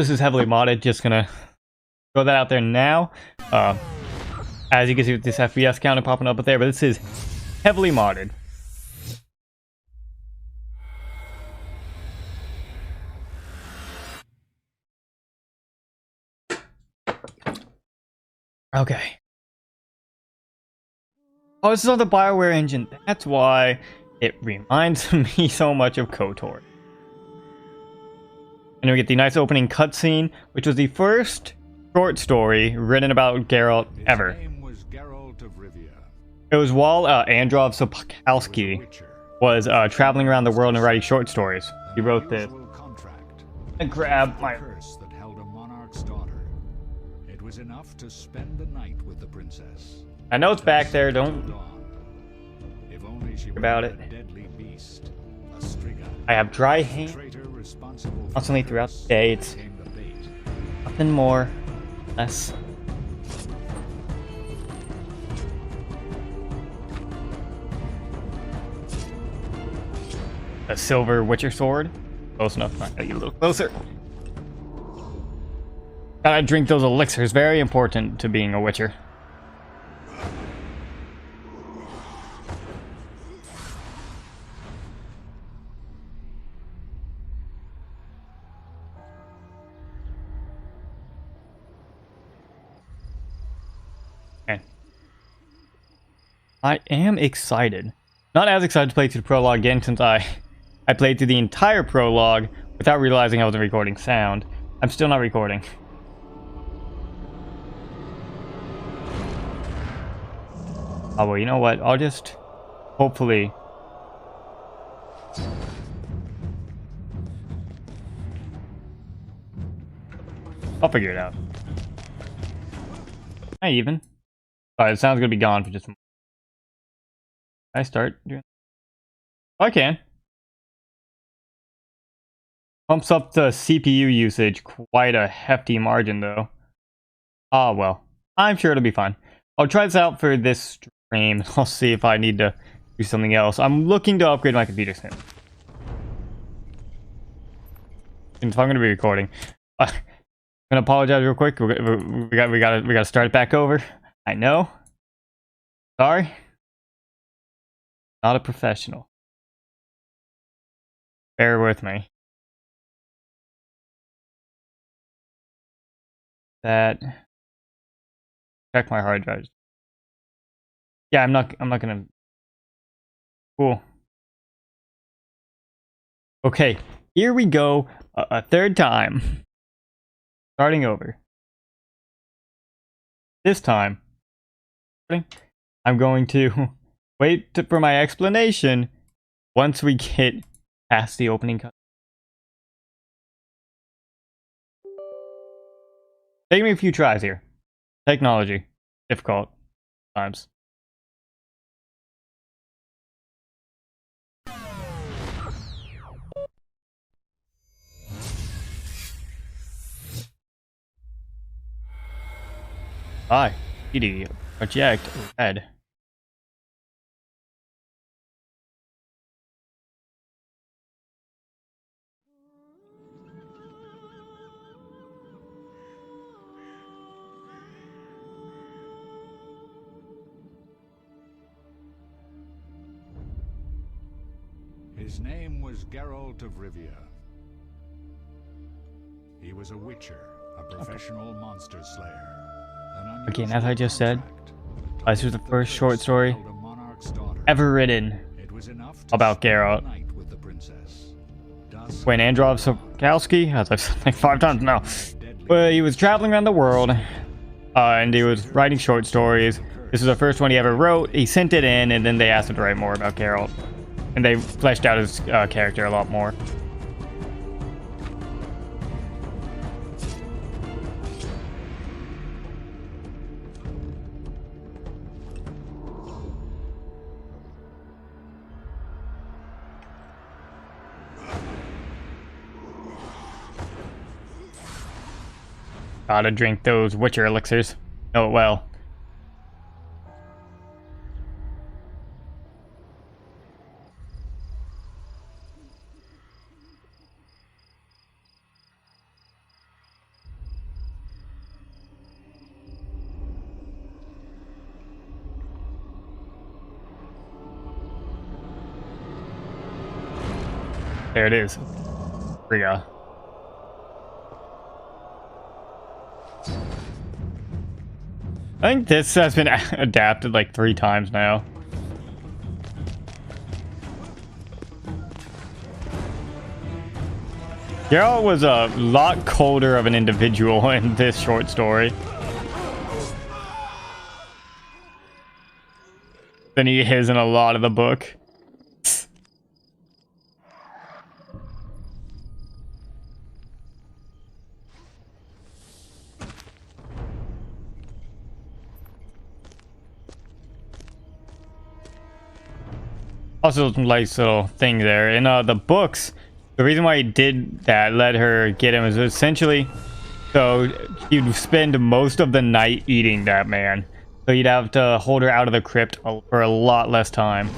This is heavily modded, just gonna throw that out there now. As you can see with this FPS counter popping up there, but this is heavily modded. Okay. Oh, this is on the BioWare engine. That's why it reminds me so much of KOTOR. And we get the nice opening cutscene, which was the first short story written about Geralt ever. His name was Geralt of Rivia. It was while Androv Sapkowski was traveling around the world and writing short stories. He wrote this. I grab my curse that held a monarch's daughter. It was enough to spend the night with the princess. I know it's back there. Don't if only she about it. a deadly beast, a striga. I have dry hand constantly throughout the day. It's nothing more, less. A silver Witcher sword. Close enough. I gotta get a little closer. Gotta drink those elixirs. Very important to being a Witcher. Okay. I am excited. Not as excited to play through the prologue again since I played through the entire prologue without realizing I wasn't recording sound. I'm still not recording. Oh, well, you know what? I'll just hopefully... I'll figure it out. Not even. Alright, the sound's gonna be gone for just a moment. Can I start doing... Oh, I can. Pumps up the CPU usage quite a hefty margin, though. Ah, well. I'm sure it'll be fine. I'll try this out for this stream. I'll see if I need to do something else. I'm looking to upgrade my computer soon. If I'm going to be recording. I'm going to apologize real quick. We gotta start it back over. I know. Sorry. Not a professional. Bear with me. That check my hard drives. Yeah, I'm not gonna. Cool. Okay, here we go. A third time. Starting over. This time, I'm going to wait for my explanation once we get past the opening cut. Take me a few tries here. Technology. Difficult times. Hi. PD. Project red. His name was Geralt of Rivia. He was a witcher, a professional monster slayer. Again, as I just said, this was the first short story ever written about Geralt. When Androv Sapkowski, as I've said like 5 times now, he was traveling around the world, and he was writing short stories. This was the first one he ever wrote. He sent it in, and then they asked him to write more about Geralt. And they fleshed out his character a lot more. Gotta drink those Witcher elixirs. Know it well. There it is. Frigga. I think this has been adapted like 3 times now. Geralt was a lot colder of an individual in this short story than he is in a lot of the book. Also, nice little thing there. In the books, the reason why he did that, let her get him, is essentially so you'd spend most of the night eating that man. So you'd have to hold her out of the crypt for a lot less time.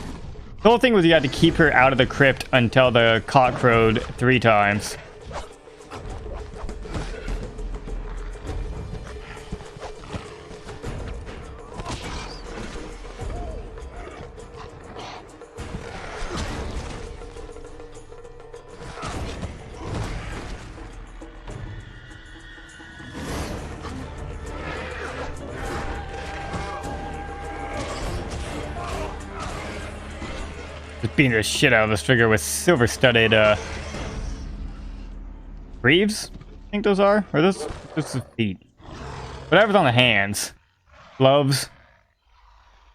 The whole thing was you had to keep her out of the crypt until the cock crowed 3 times. Just beating the shit out of this figure with silver-studded greaves, I think those are, or this is feet. Whatever's on the hands, gloves,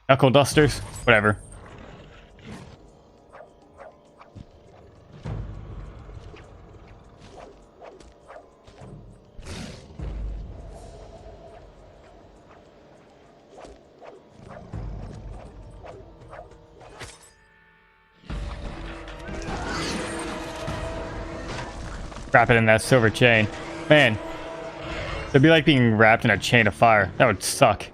knuckle dusters, whatever. Wrap it in that silver chain. Man, it'd be like being wrapped in a chain of fire. That would suck.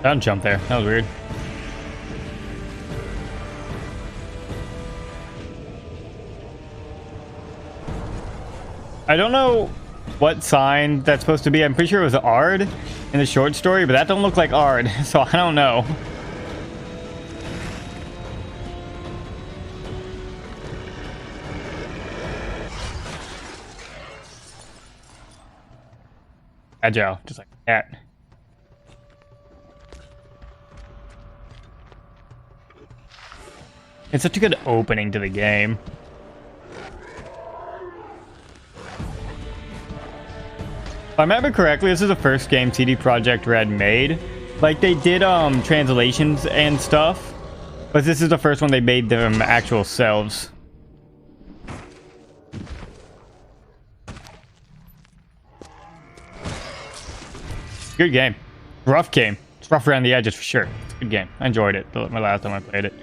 Don't jump there. That was weird. I don't know what sign that's supposed to be. I'm pretty sure it was Ard in the short story, but that don't look like Ard, so I don't know. Agile, just like that. It's such a good opening to the game. If I remember correctly, this is the first game CD Projekt Red made. Like, they did translations and stuff, but this is the first one they made them actual selves. Good game. Rough game. It's rough around the edges for sure. It's a good game. I enjoyed it my last time I played it.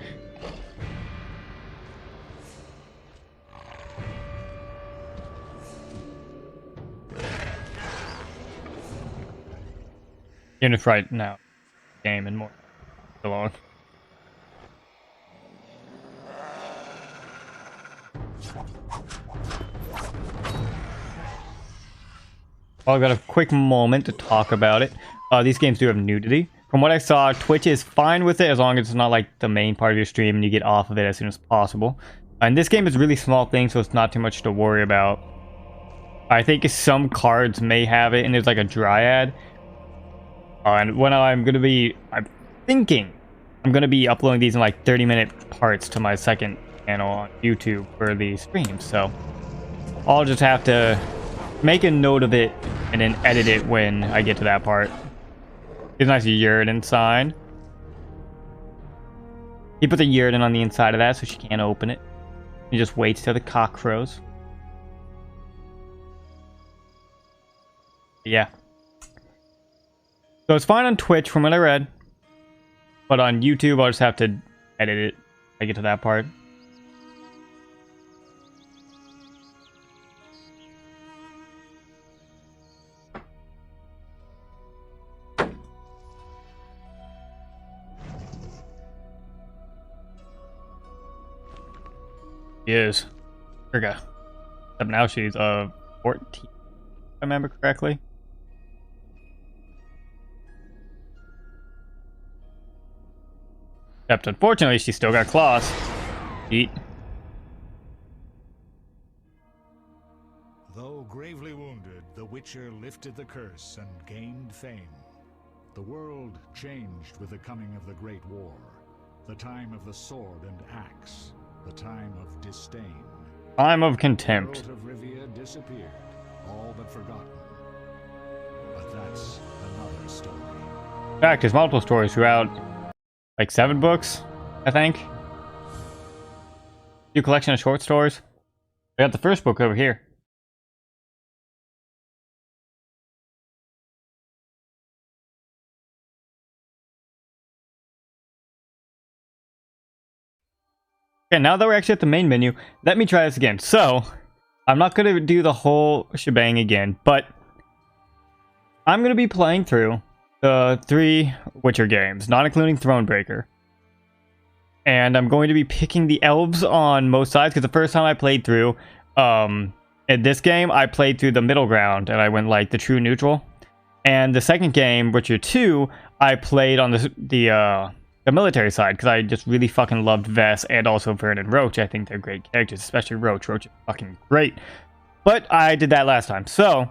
Unif right now. Game and more. So long. Well, I've got a quick moment to talk about it. These games do have nudity. From what I saw, Twitch is fine with it as long as it's not like the main part of your stream and you get off of it as soon as possible. And this game is really small thing, so it's not too much to worry about. I think some cards may have it, and there's like a dryad. And when I'm thinking I'm gonna be uploading these in like 30-minute parts to my second channel on YouTube for the stream. So I'll just have to make a note of it and then edit it when I get to that part. It's a nice Yrden sign. He put the Yrden on the inside of that so she can't open it. He just waits till the cock crows. Yeah. So it's fine on Twitch from what I read. But on YouTube, I'll just have to edit it when I get to that part. She is. Urga. Except now she's 14, if I remember correctly. Except unfortunately she still got claws. Eat. Though gravely wounded, the Witcher lifted the curse and gained fame. The world changed with the coming of the Great War, the time of the sword and axe, the time of disdain. Time of The contempt. world of Rivia disappeared, all but forgotten. But that's another story. In fact, there's multiple stories throughout, like 7 books, I think. New collection of short stories. I got the first book over here. Okay, now that we're actually at the main menu, let me try this again. So, I'm not going to do the whole shebang again, but I'm going to be playing through the 3 Witcher games, not including Thronebreaker. And I'm going to be picking the elves on most sides, because the first time I played through, in this game, I played through the middle ground, and I went like the true neutral. And the second game, Witcher 2, I played on the military side, because I just really fucking loved Vess and also Vernon Roach. I think they're great characters, especially Roach. Roach is fucking great. But I did that last time, so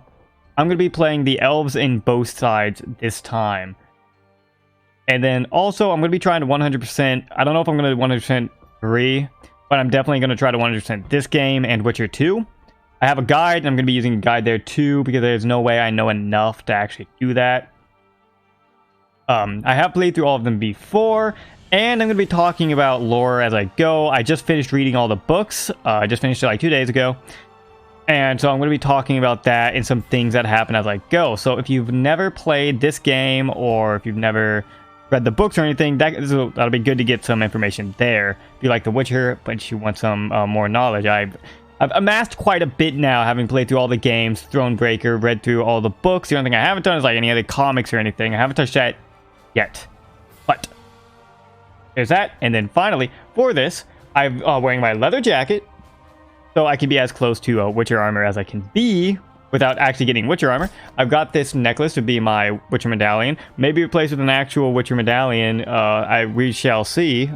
I'm going to be playing the elves in both sides this time. And then also, I'm going to be trying to 100%, I don't know if I'm going to 100% 3, but I'm definitely going to try to 100% this game and Witcher 2. I have a guide, and I'm going to be using a guide there too, because there's no way I know enough to actually do that. I have played through all of them before, and I'm going to be talking about lore as I go. I just finished reading all the books. I just finished it like 2 days ago. And so I'm going to be talking about that and some things that happen as I go. So if you've never played this game, or if you've never read the books or anything, that'll be good to get some information there. If you like The Witcher, but you want some more knowledge, I've amassed quite a bit now, having played through all the games, Thronebreaker, read through all the books. The only thing I haven't done is like any other comics or anything. I haven't touched that yet. But there's that. And then finally, for this, I'm wearing my leather jacket, so I can be as close to Witcher armor as I can be without actually getting Witcher armor. I've got this necklace to be my Witcher medallion. Maybe replaced with an actual Witcher medallion. We shall see.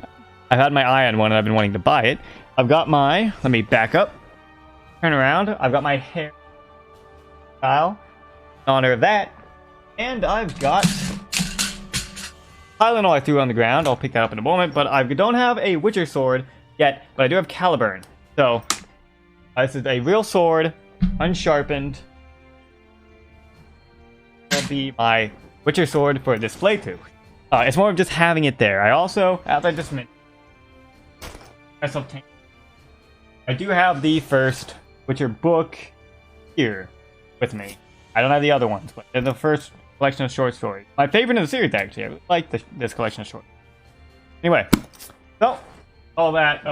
I've had my eye on one and I've been wanting to buy it. I've got my, let me back up, turn around. I've got my hair style in honor of that. And I've got Tylenol I threw on the ground. I'll pick that up in a moment. But I don't have a Witcher sword yet, but I do have Caliburn. So this is a real sword, unsharpened. Will be my Witcher sword for this playthrough. It's more of just having it there. I also, as I just mentioned, I do have the first Witcher book here with me. I don't have the other ones, but they're the first collection of short stories. My favorite in the series, actually. I like this collection of short. Anyway, so all that.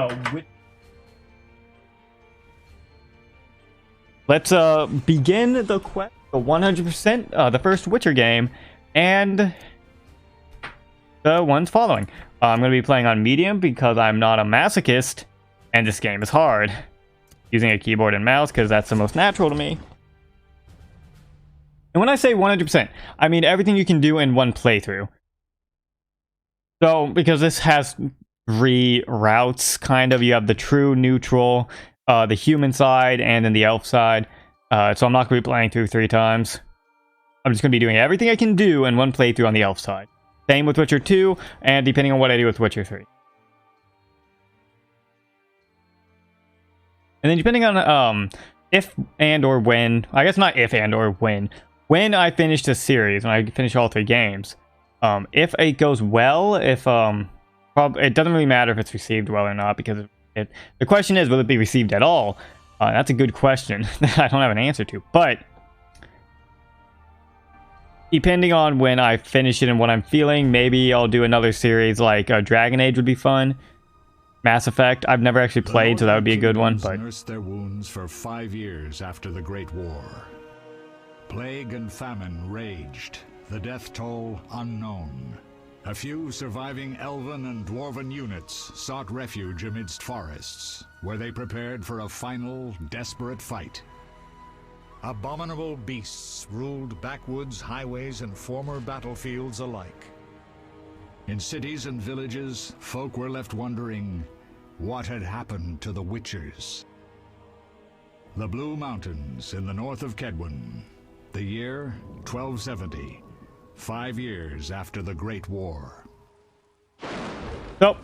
Let's begin the quest. The 100%, the first Witcher game, and the ones following. I'm going to be playing on medium because I'm not a masochist, and this game is hard. Using a keyboard and mouse because that's the most natural to me. And when I say 100%, I mean everything you can do in one playthrough. So, because this has 3 routes, kind of. You have the true neutral, the human side, and then the elf side. So I'm not going to be playing through 3 times. I'm just going to be doing everything I can do in one playthrough on the elf side. Same with Witcher 2, and depending on what I do with Witcher 3. And then depending on if and or when, I guess not if and or when I finish this series, when I finish all 3 games, if it goes well, it doesn't really matter if it's received well or not, because the question is, will it be received at all? That's a good question that I don't have an answer to, but depending on when I finish it and what I'm feeling, maybe I'll do another series like Dragon Age would be fun. Mass Effect, I've never actually played, so that would be a good one. But nursed their wounds for 5 years after the Great War. Plague and famine raged, the death toll unknown, A few surviving elven and dwarven units sought refuge amidst forests, where they prepared for a final, desperate fight. Abominable beasts ruled backwoods, highways, and former battlefields alike. In cities and villages, folk were left wondering what had happened to the Witchers. The Blue Mountains in the north of Kedwen. The year 1270, 5 years after the Great War. So,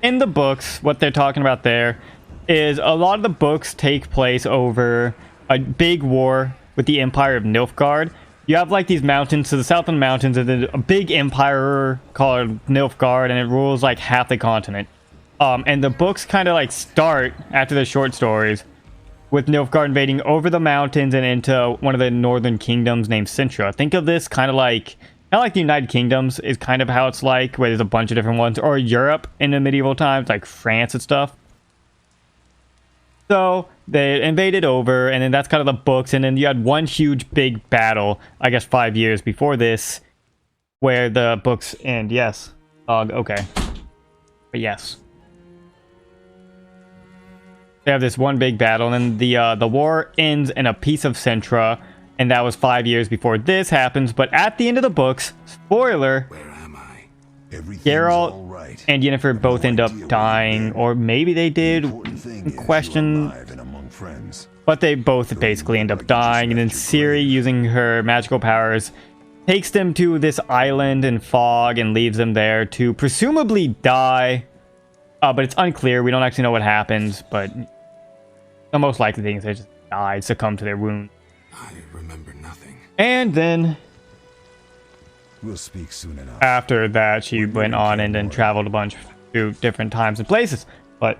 in the books, what they're talking about there is a lot of the books take place over a big war with the Empire of Nilfgaard. You have like these mountains to the south of the mountains, and then a big empire called Nilfgaard, and it rules like half the continent. And the books kind of like start after the short stories with Nilfgaard invading over the mountains and into one of the northern kingdoms named Sintra. Think of this kind of like the United Kingdoms is kind of how it's like, where there's a bunch of different ones, or Europe in the medieval times, like France and stuff. So they invaded over, and then that's kind of the books, and then you had one huge big battle, I guess 5 years before this, where the books end. Yes. Okay. But yes. They have this one big battle, and then the war ends in a piece of Sintra, and that was 5 years before this happens. But at the end of the books, spoiler, Where am I? Geralt right. and Yennefer both end up dying, or maybe they did, question, but they both basically end up dying. And then Ciri, using her magical powers, takes them to this island in fog and leaves them there to presumably die. But it's unclear. We don't actually know what happens, but the most likely thing is they just died, succumbed to their wound. I remember nothing. And then We'll speak soon enough. after that, she went on and then traveled a bunch to different times and places. But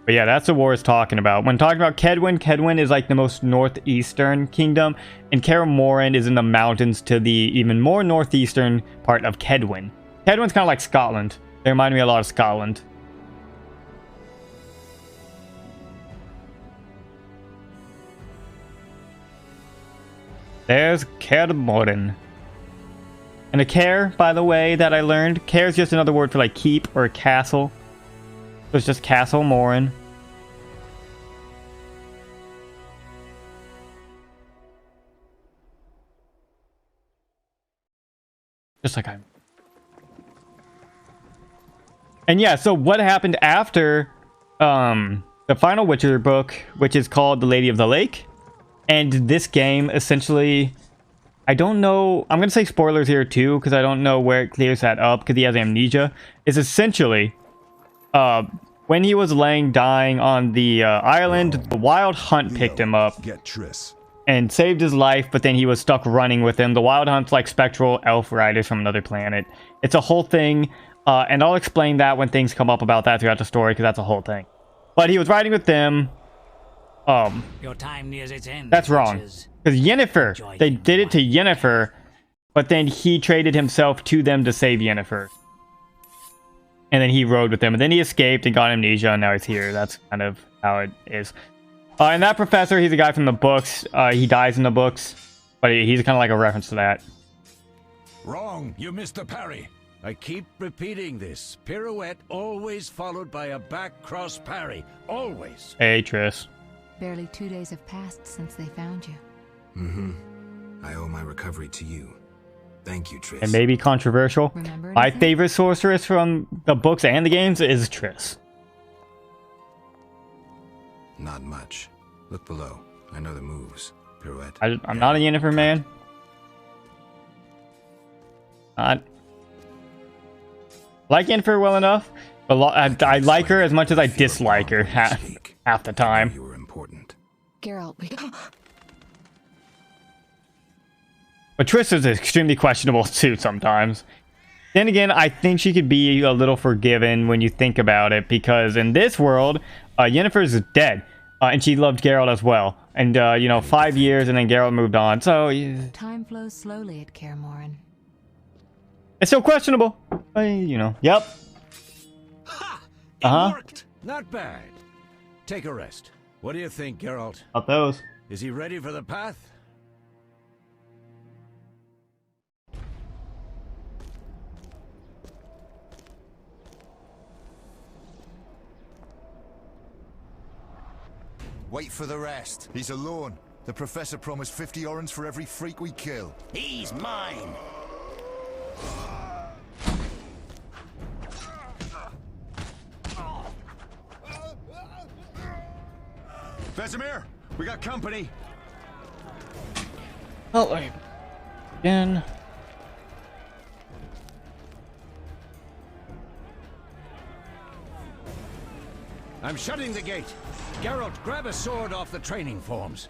yeah, that's what war is talking about. When talking about Kedwen, Kedwen is like the most northeastern kingdom, and Kaer Morhen is in the mountains to the even more northeastern part of Kedwen. Kedwen's kind of like Scotland. They remind me a lot of Scotland. There's Kaer Morhen. And a Kaer, by the way, that I learned, Kaer is just another word for like keep or castle. So it's just Castle Morhen. Just like I'm. And yeah, so what happened after the final Witcher book, which is called The Lady of the Lake? And this game, essentially, I don't know, I'm going to say spoilers here too, because I don't know where it clears that up, because he has amnesia, is essentially, when he was laying dying on the island, the Wild Hunt picked him up Get Triss. and saved his life, but then he was stuck running with him. The Wild Hunt's like spectral elf riders from another planet. It's a whole thing, and I'll explain that when things come up about that throughout the story, because that's a whole thing. But he was riding with them. Your time nears its end. That's wrong. Witches. Because Yennefer, they did it to Yennefer, but then he traded himself to them to save Yennefer. And then he rode with them, and then he escaped and got amnesia, and now he's here. That's kind of how it is. And that professor, he's a guy from the books. He dies in the books, but he's kind of like a reference to that. Wrong. You missed the parry. I keep repeating this. Pirouette always followed by a back cross parry. Always. Hey, Triss. Barely 2 days have passed since they found you. I owe my recovery to you. Thank you, Triss. It may be controversial. Remember My anything? favorite sorceress from the books and the games is Triss. Not much. Look below. I know the moves. Pirouette. I'm not a Yennefer man. Not like Yennefer well enough, but I like her as much as I dislike her half the time. You were important. Geralt, we... But Triss is extremely questionable too sometimes. Then again, I think she could be a little forgiven when you think about it, because in this world, Yennefer is dead, and she loved Geralt as well. And, 5 years and then Geralt moved on, so Time flows slowly at Kaer Morhen. it's still questionable. Yep. Ha! It Uh-huh. worked. Not bad. Take a rest. What do you think, Geralt? About those. Is he ready for the path? Wait for the rest. He's alone. The Professor promised 50 orens for every freak we kill. He's mine. Vesemir, we got company. Oh, again. I'm shutting the gate. Geralt, grab a sword off the training forms.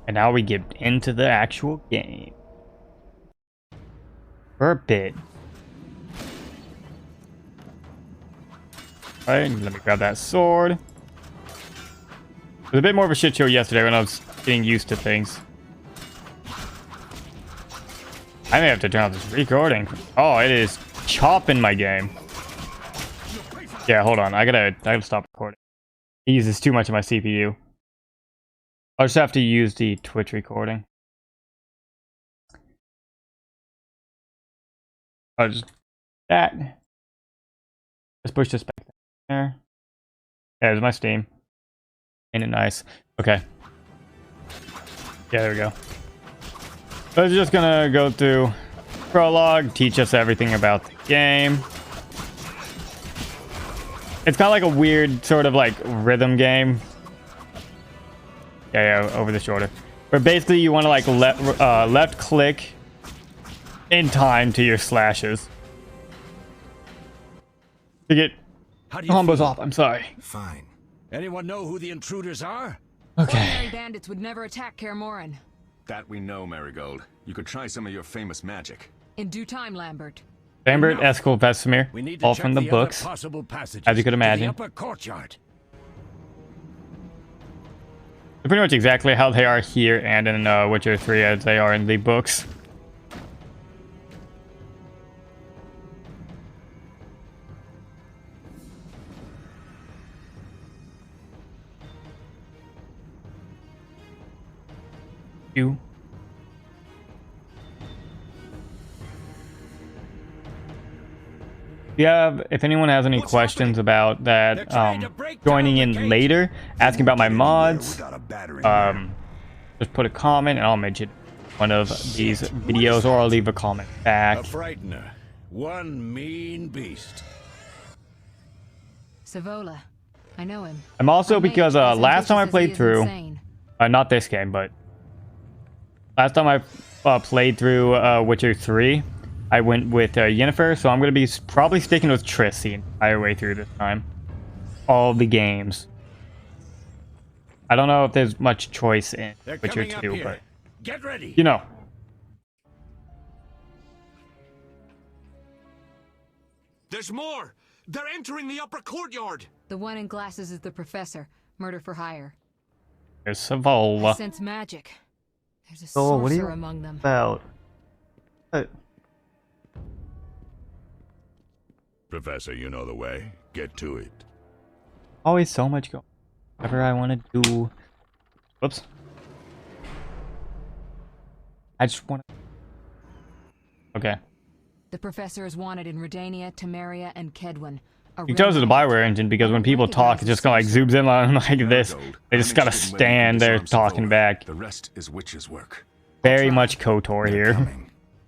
And now we get into the actual game. For a bit. Alright, let me grab that sword. It was a bit more of a shit show yesterday when I was getting used to things. I may have to turn off this recording. Oh, it is chopping my game. Yeah, hold on. I gotta stop recording. It uses too much of my CPU. I'll just have to use the Twitch recording. I'll just that. Just push this back there. Yeah, there's my Steam. Ain't it nice? Okay. Yeah, there we go. So it's just gonna go through prologue, teach us everything about the game. It's kind of like a weird sort of like rhythm game. Yeah, over the shoulder. Where basically you want to like left click in time to your slashes. To get combos off, I'm sorry. Fine. Anyone know who the intruders are? Okay. Ordinary bandits would never attack Kaer Morhen. That we know, Marigold. You could try some of your famous magic. In due time, Lambert. Lambert, Eskel, Vesemir, We need to all check from the other books, possible passages as you could to imagine. the upper courtyard. They're pretty much exactly how they are here and in Witcher 3 as they are in the books. You. Yeah, if anyone has any questions about that, joining in later, asking about my mods, just put a comment and I'll mention one of these videos, or I'll leave a comment back. A frightener. One mean beast. Savola. I know him. I'm also, Our mate because is as last time I ambitious as he played is through, insane. not this game, but last time I played through Witcher 3, I went with Yennefer, so I'm going to be probably sticking with Triss the entire way through this time. All the games. I don't know if there's much choice in They're Witcher coming up 2, here. but Get ready. you know. There's more! They're entering the upper courtyard! The one in glasses is the professor. Murder for hire. There's I Savola. sense magic. There's a Oh, what are you sorcerer among them. about? Professor, you know the way. Get to it. Always so much go. Whatever I want to do. Whoops. I just want to. Okay. The professor is wanted in Redania, Temeria, and Kedwin. He chose the Bioware engine because when people talk, it just kind of like zooms in on them like this. They just gotta stand there talking back. The rest is witch's work. Very much KOTOR here.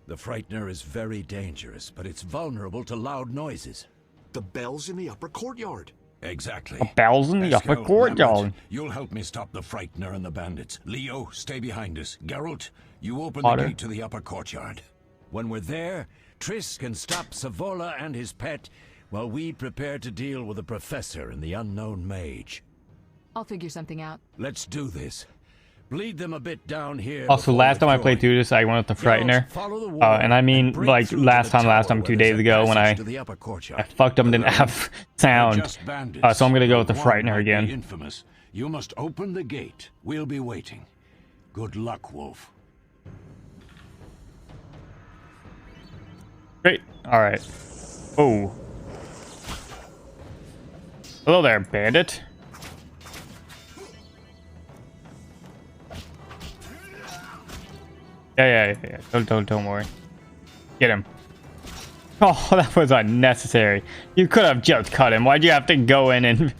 The frightener is very dangerous, but it's vulnerable to loud noises. The bell's in the upper courtyard. Exactly. Bells in the upper Eskel, courtyard. Lambert, you'll help me stop the frightener and the bandits. Leo, stay behind us. Geralt, you open Potter. the gate to the upper courtyard. When we're there, Triss can stop Savola and his pet while we prepare to deal with the professor and the unknown mage. I'll figure something out. Let's do this. Bleed them a bit down here. Also, before last the time I played joy. through this, I went with the Frightener. Geralt, follow the wall And I mean, break like, through to last the time, tower 2 where days there's a ago, when passage to the upper I courtyard. fucked them, didn't have sound. They're just bandits, So I'm gonna go with the but Frightener one might be again. Infamous. You must open the gate. We'll be waiting. Good luck, Wolf. Great. Alright. Oh. Hello there, bandit. Yeah. Don't worry. Get him. Oh, that was unnecessary. You could have just cut him. Why'd you have to go in and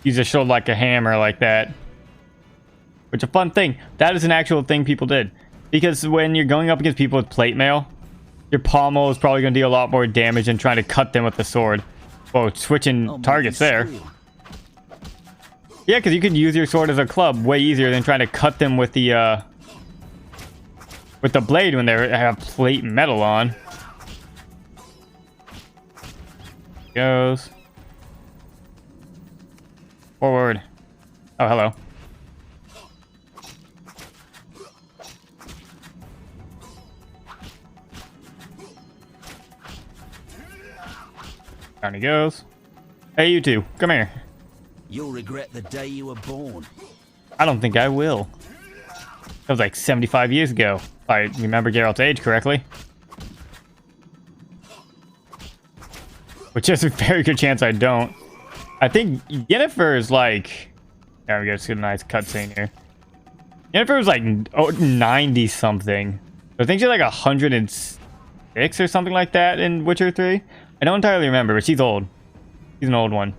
use a shield like a hammer like that? Which a fun thing. That is an actual thing people did. Because when you're going up against people with plate mail, your pommel is probably going to deal a lot more damage than trying to cut them with the sword. Oh, switching targets there. Yeah, because you could use your sword as a club way easier than trying to cut them with the blade when they have plate metal on. Goes forward. Oh, hello. Down he goes. Hey, you two, come here. You'll regret the day you were born. I don't think I will. That was like 75 years ago, if I remember Geralt's age correctly. Which is a very good chance I don't. I think Yennefer is like... There we go, just get a nice cutscene here. Yennefer was like 90 something. I think she's like 106 or something like that in Witcher 3. I don't entirely remember, but she's old. She's an old one.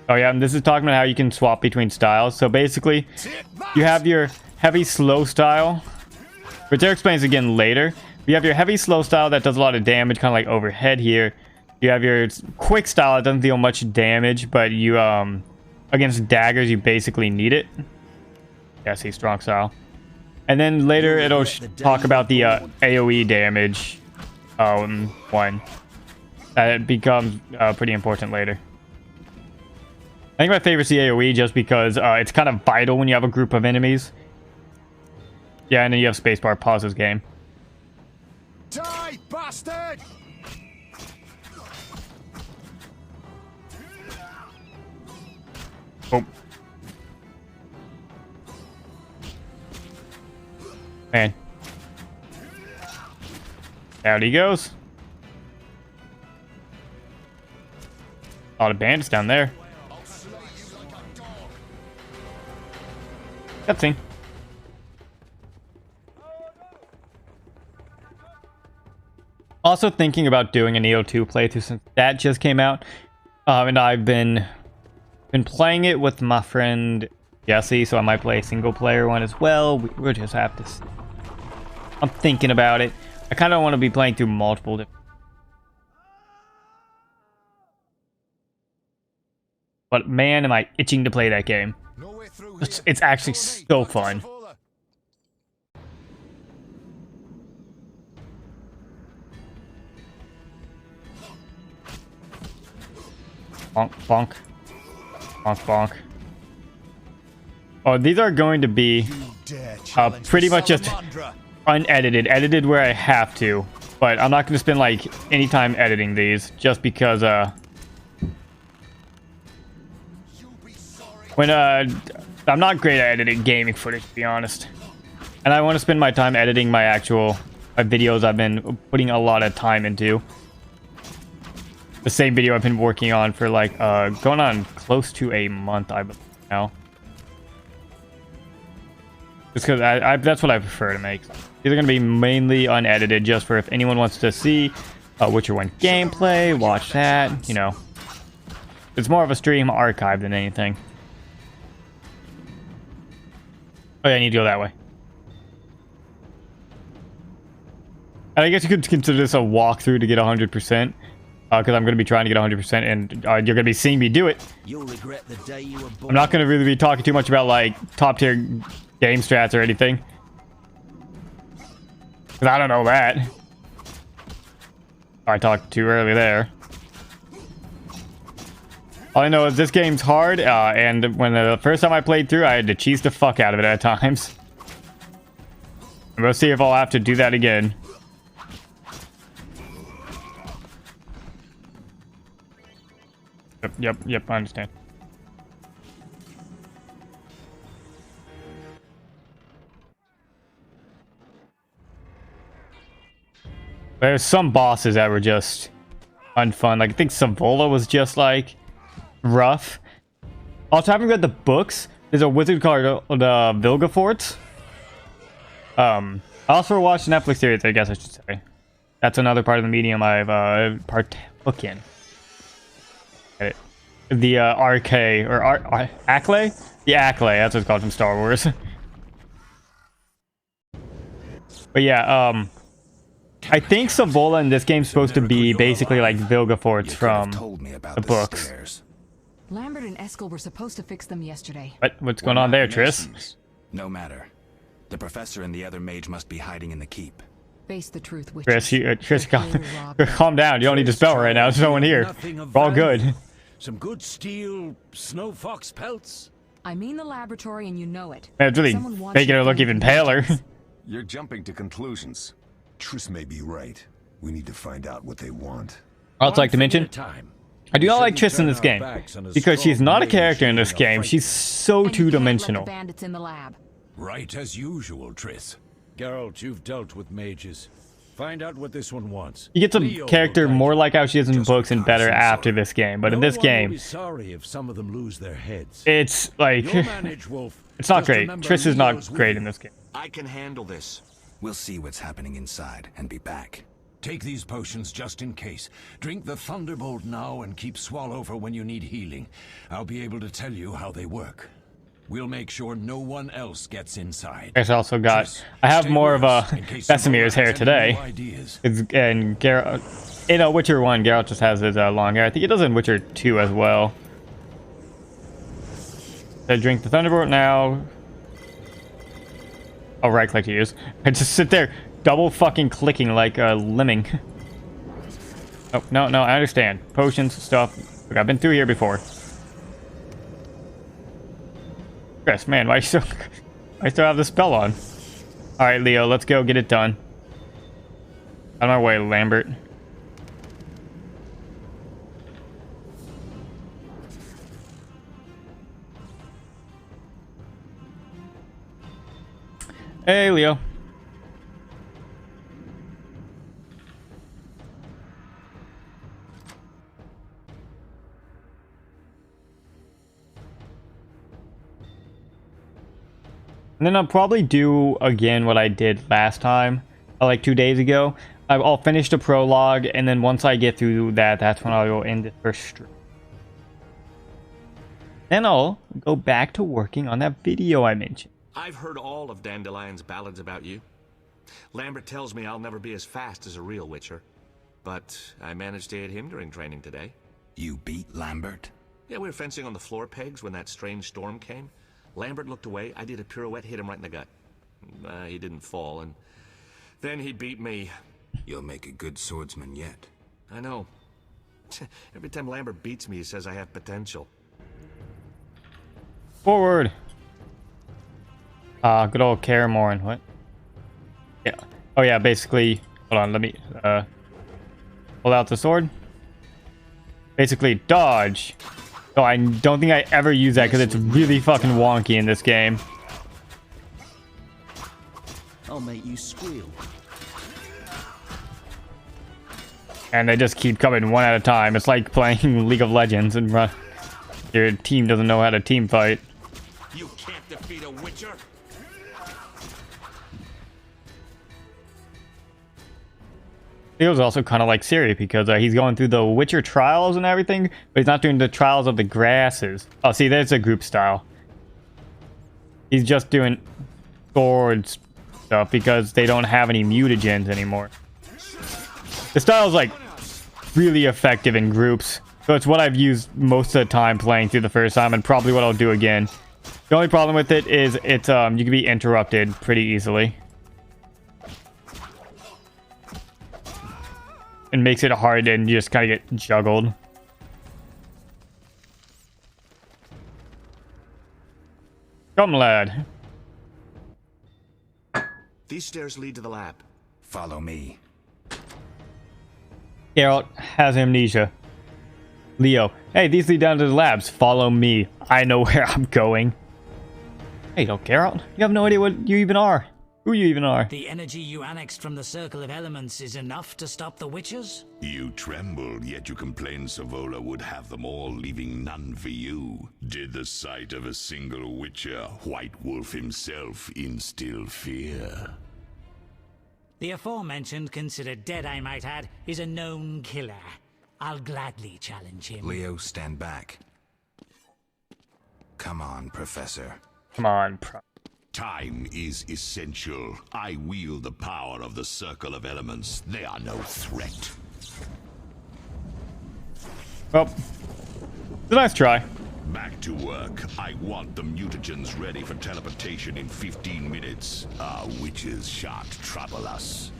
Oh yeah, and this is talking about how you can swap between styles. So basically, you have your heavy slow style, which there explains again later. You have your heavy slow style that does a lot of damage, kind of like overhead here. You have your quick style that doesn't deal much damage, but you against daggers you basically need it. Yeah, see, strong style. And then later it'll talk about the AoE damage one. That becomes pretty important later. I think my favorite's the AoE just because it's kind of vital when you have a group of enemies. Yeah, and then you have spacebar, pause this game. Die, bastard! Oh. Man. Out he goes. A lot of bandits down there. Cutscene. Also thinking about doing an EO2 playthrough since that just came out. And I've been playing it with my friend Jesse, so I might play a single player one as well. We'll just have to see. I'm thinking about it. I kind of want to be playing through multiple different. But man, am I itching to play that game. It's actually so fun. Bonk, bonk. Bonk, bonk. Oh, these are going to be pretty much just unedited. Edited where I have to. But I'm not going to spend like any time editing these just because when I'm not great at editing gaming footage, to be honest. And I want to spend my time editing my actual videos I've been putting a lot of time into. The same video I've been working on for like going on close to a month, I believe now. Just because that's what I prefer to make. These are going to be mainly unedited, just for if anyone wants to see Witcher 1 gameplay, watch that, you know. It's more of a stream archive than anything. Oh yeah, I need to go that way. And I guess you could consider this a walkthrough to get 100%. Because I'm going to be trying to get 100%, and you're going to be seeing me do it. You'll regret the day you were born. I'm not going to really be talking too much about like top tier game strats or anything. Because I don't know that. I talked too early there. All I know is this game's hard, and when the first time I played through, I had to cheese the fuck out of it at times. And we'll see if I'll have to do that again. Yep, I understand. There's some bosses that were just unfun. Like, I think Savola was just, like, rough. Also, I haven't read the books. There's a wizard called Vilgefortz. I also watched a Netflix series, I guess I should say. That's another part of the medium I've partook in. Get it. The RK or Acklay? The Acklay, that's what it's called from Star Wars. But yeah, I think Savola in this game is supposed to be basically like Vilgefortz from the books. Lambert and Eskel were supposed to fix them yesterday. What's going on there, Triss? No matter. The professor and the other mage must be hiding in the keep. Face the truth, witches. Triss, calm down. You don't need to spell right now. There's no one here. We're all good. Some good steel snow fox pelts. I mean the laboratory, and you know it. Man, it's really making her look even paler. You're jumping to conclusions. Triss may be right. We need to find out what they want. I'd also like to mention, I do not like Triss in this game because she's not a character in this game. She's so two-dimensional. Bandits in the lab. Right as usual, Triss. Geralt, you've dealt with mages. Find out what this one wants. You get some character more like how she is in the books and better after this game, but in this game, be sorry if some of them lose their heads. It's like it's not great. Triss is not great in this game. I can handle this. We'll see what's happening inside and be back. Take these potions just in case. Drink the Thunderbolt now and keep Swallow for when you need healing. I'll be able to tell you how they work. We'll make sure no one else gets inside. I also got. I have more of a Vesemir's hair today. And Geralt, in Witcher 1, Geralt just has his long hair. I think he does in Witcher 2 as well. So drink the Thunderbolt now. Oh, right click to use. I just sit there, double fucking clicking like a lemming. Oh no, I understand. Potions, stuff. Look, I've been through here before. Chris, man, why still have the spell on? All right, Leo, let's go get it done. On our way, Lambert. Hey, Leo. And then I'll probably do again what I did last time, like 2 days ago. I'll finish the prologue, and then once I get through that, that's when I will end the first stream. Then I'll go back to working on that video I mentioned. I've heard all of Dandelion's ballads about you. Lambert tells me I'll never be as fast as a real Witcher. But I managed to hit him during training today. You beat Lambert? Yeah, we were fencing on the floor pegs when that strange storm came. Lambert looked away, I did a pirouette, hit him right in the gut. He didn't fall, and then he beat me. You'll make a good swordsman yet. I know. Every time Lambert beats me, he says I have potential. Forward! Good old Kaer Morhen. What? Yeah. Oh yeah, basically, hold on, let me, pull out the sword. Basically, dodge. Oh, I don't think I ever use that because it's really fucking wonky in this game. I'll make you squeal. And they just keep coming one at a time. It's like playing League of Legends and your team doesn't know how to team fight. You can't defeat a Witcher. It was also kind of like Ciri because he's going through the Witcher trials and everything, but he's not doing the trials of the grasses. Oh, see, there's a group style. He's just doing swords stuff because they don't have any mutagens anymore. The style is like really effective in groups, so it's what I've used most of the time playing through the first time, and probably what I'll do again. The only problem with it is it's you can be interrupted pretty easily. It makes it hard and you just kind of get juggled. Come, lad. These stairs lead to the lab. Follow me. Geralt has amnesia. Leo, hey, these lead down to the labs. Follow me. I know where I'm going. Hey, no, Geralt. You have no idea what you even are. Who you even are. The energy you annexed from the Circle of Elements is enough to stop the Witchers? You trembled, yet you complained Savola would have them all, leaving none for you. Did the sight of a single Witcher, White Wolf himself, instill fear? The aforementioned, considered dead I might add, is a known killer. I'll gladly challenge him. Leo, stand back. Come on, Professor. Come on, Time is essential. I wield the power of the Circle of Elements. They are no threat. Well, it's a nice try. Back to work. I want the mutagens ready for teleportation in 15 minutes. Our witches shan't trouble us.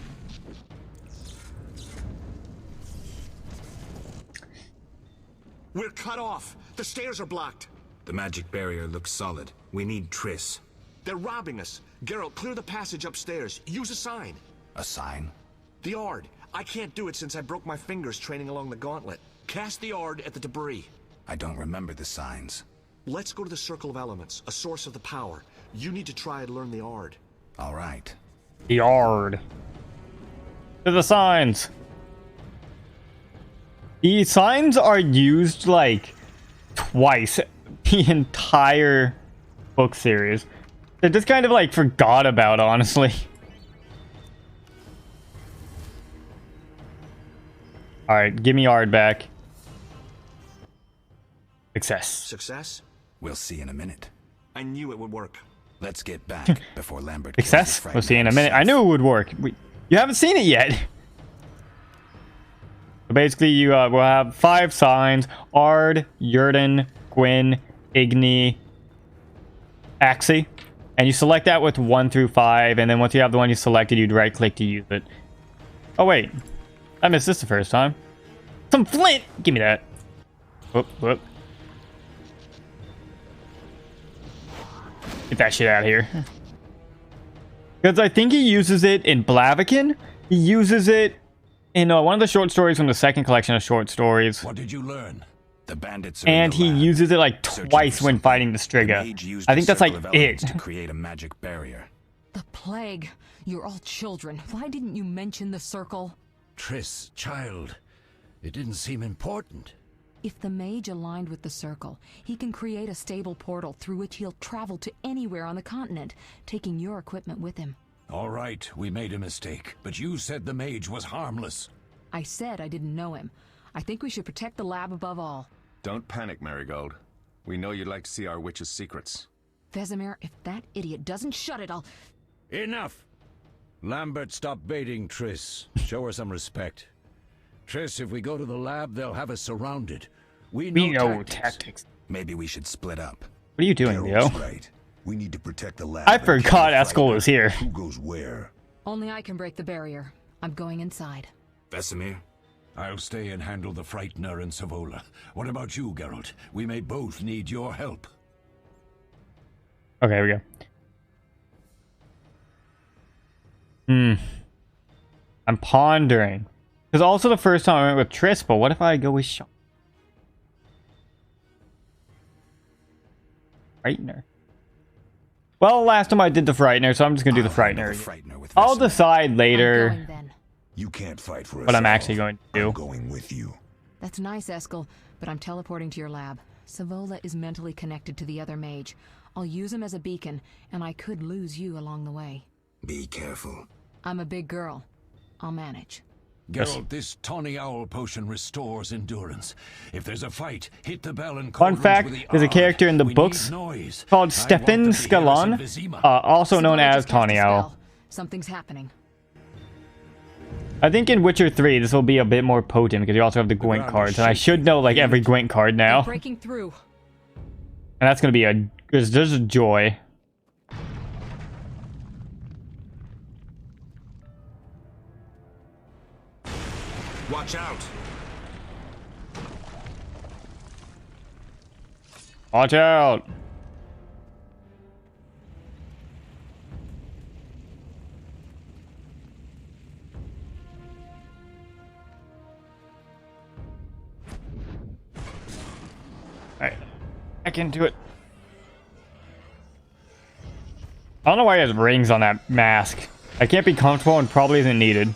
We're cut off. The stairs are blocked. The magic barrier looks solid. We need Triss. They're robbing us. Geralt, clear the passage upstairs. Use a sign. A sign? The Ard. I can't do it since I broke my fingers training along the gauntlet. Cast the Ard at the debris. I don't remember the signs. Let's go to the Circle of Elements, a source of the power. You need to try and learn the Ard. All right. The Ard. To the signs. The signs are used like twice the entire book series. They're just kind of like forgot about, honestly. Alright, give me Ard back. Success. Success? We'll see in a minute. I knew it would work. Let's get back before Lambert kills Success? the We'll see in a minute. frightened I knew it would work. You haven't seen it yet. So basically, you will have 5 signs. Ard, Yurden, Gwyn, Igni, Axii. And you select that with 1 through 5. And then once you have the one you selected, you'd right-click to use it. Oh, wait. I missed this the first time. Some flint! Give me that. Whoop, whoop. Get that shit out of here. Because I think he uses it in Blaviken. He uses it in one of the short stories from the second collection of short stories. What did you learn? The bandits are in And the he lab, uses it like searching twice for when something. fighting the The Striga. mage used I think the that's like Circle of it. Elements to create a magic barrier. The plague. You're all children. Why didn't you mention the circle? Triss, child. It didn't seem important. If the mage aligned with the circle, he can create a stable portal through which he'll travel to anywhere on the continent, taking your equipment with him. All right, we made a mistake, but you said the mage was harmless. I said I didn't know him. I think we should protect the lab above all. Don't panic, Marigold. We know you'd like to see our witch's secrets. Vesemir, if that idiot doesn't shut it, I'll... Enough! Lambert, stop baiting Triss. Show her some respect. Triss, if we go to the lab, they'll have us surrounded. We know tactics. Maybe we should split up. What are you doing, Leo? Geralt's right. We need to protect the lab. I and kill forgot the Eskel Frightener. was here. Who goes where? Only I can break the barrier. I'm going inside. Vesemir? I'll stay and handle the Frightener and Savola. What about you, Geralt? We may both need your help. Okay, here we go. I'm pondering. Because also the first time I went with Triss, but what if I go with Sean? Frightener. Well, last time I did the Frightener, so I'm just going to do the Frightener. I'll decide later I'm going then. You can't fight for us. what I'm all. actually going to do. I'm going with you. That's nice, Eskel, but I'm teleporting to your lab. Savola is mentally connected to the other mage. I'll use him as a beacon, and I could lose you along the way. Be careful. I'm a big girl. I'll manage. Geralt, this tawny owl potion restores endurance. If there's a fight, hit the bell and call Fun fact, there's a character in the books called Stefan Scalon, also known as Tawny Owl. Something's happening. I think in Witcher 3, this will be a bit more potent because you also have the Gwent cards, and I should know like every Gwent card now. They're breaking through. And that's going to be just a joy. Watch out! Watch out! Alright. Back into it. I don't know why he has rings on that mask. I can't be comfortable and probably isn't needed.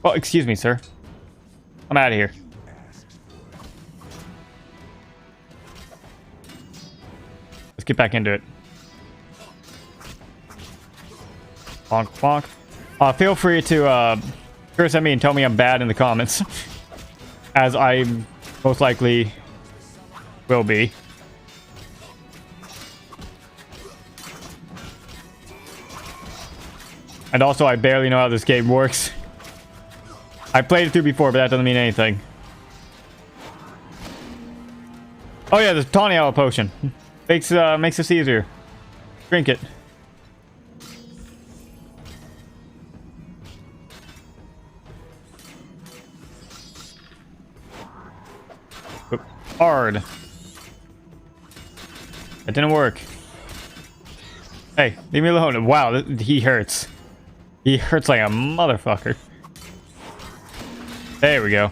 Oh, excuse me, sir. I'm out of here. Let's get back into it. Bonk, bonk. Feel free to curse at me and tell me I'm bad in the comments. As I most likely will be. And also, I barely know how this game works. I played it through before, but that doesn't mean anything. Oh yeah, the Tawny Owl potion. Makes this easier. Drink it. Hard. That didn't work. Hey, leave me alone. Wow, he hurts. He hurts like a motherfucker. There we go.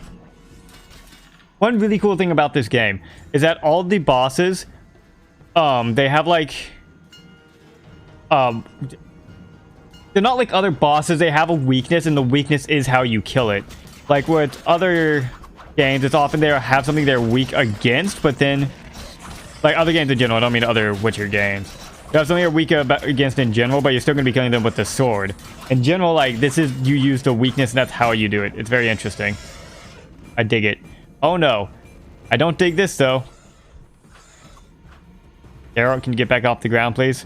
One really cool thing about this game is that all the bosses, they have like, they're not like other bosses. They have a weakness, and the weakness is how you kill it. Like with other games, it's often they have something they're weak against, but then, like other games in general, I don't mean other Witcher games. You have something you're weak against in general, but you're still going to be killing them with the sword. In general, like, this is, you use the weakness, and that's how you do it. It's very interesting. I dig it. Oh, no. I don't dig this, though. Geralt, can you get back off the ground, please?